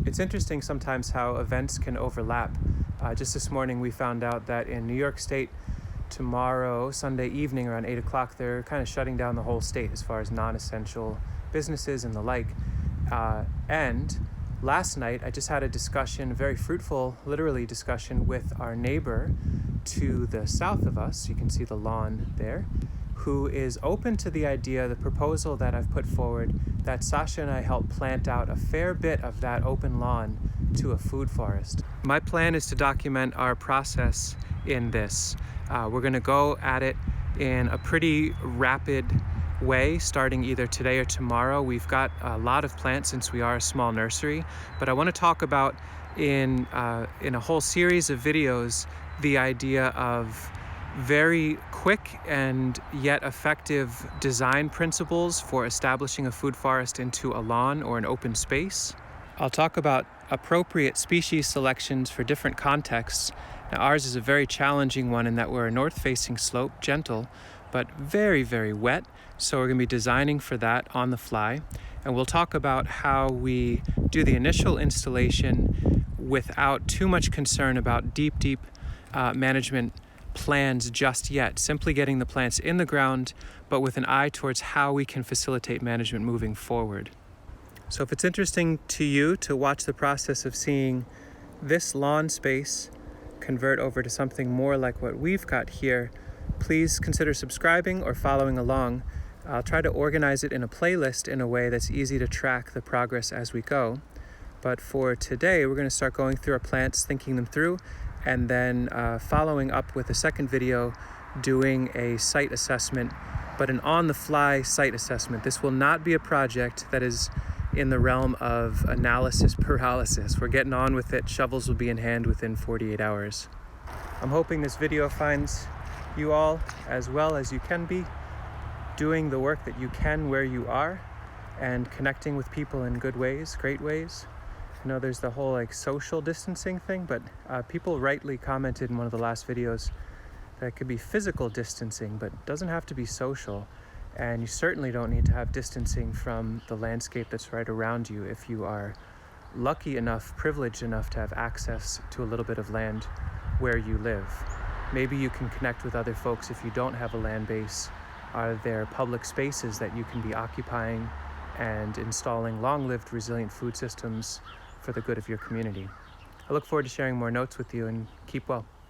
It's interesting sometimes how events can overlap. Just this morning we found out that in New York State tomorrow, Sunday evening around 8 o'clock, they're kind of shutting down the whole state as far as non-essential businesses and the like. And last night I just had a discussion, a very fruitful, literally discussion with our neighbor to the south of us. You can see the lawn there, who is open to the idea, the proposal that I've put forward, that Sasha and I help plant out a fair bit of that open lawn to a food forest. My plan is to document our process in this. We're gonna go at it in a pretty rapid way, starting either today or tomorrow. We've got a lot of plants since we are a small nursery, but I want to talk about in a whole series of videos the idea of very quick and yet effective design principles for establishing a food forest into a lawn or an open space. I'll talk about appropriate species selections for different contexts. Now, ours is a very challenging one in that we're a north-facing slope, gentle, but very, very wet. So we're going to be designing for that on the fly. And we'll talk about how we do the initial installation without too much concern about deep management plans just yet. Simply getting the plants in the ground, but with an eye towards how we can facilitate management moving forward. So if it's interesting to you to watch the process of seeing this lawn space convert over to something more like what we've got here, please consider subscribing or following along. I'll try to organize it in a playlist in a way that's easy to track the progress as we go. But for today, we're going to start going through our plants, thinking them through, and then following up with a second video doing a site assessment, but an on-the-fly site assessment. This will not be a project that is in the realm of analysis paralysis. We're getting on with it. Shovels will be in hand within 48 hours. I'm hoping this video finds you all as well as you can be, doing the work that you can where you are and connecting with people in good ways, great ways. I know there's the whole social distancing thing, but people rightly commented in one of the last videos that it could be physical distancing, but it doesn't have to be social. And you certainly don't need to have distancing from the landscape that's right around you if you are lucky enough, privileged enough to have access to a little bit of land where you live. Maybe you can connect with other folks if you don't have a land base. Are there public spaces that you can be occupying and installing long-lived resilient food systems for the good of your community? I look forward to sharing more notes with you, and keep well.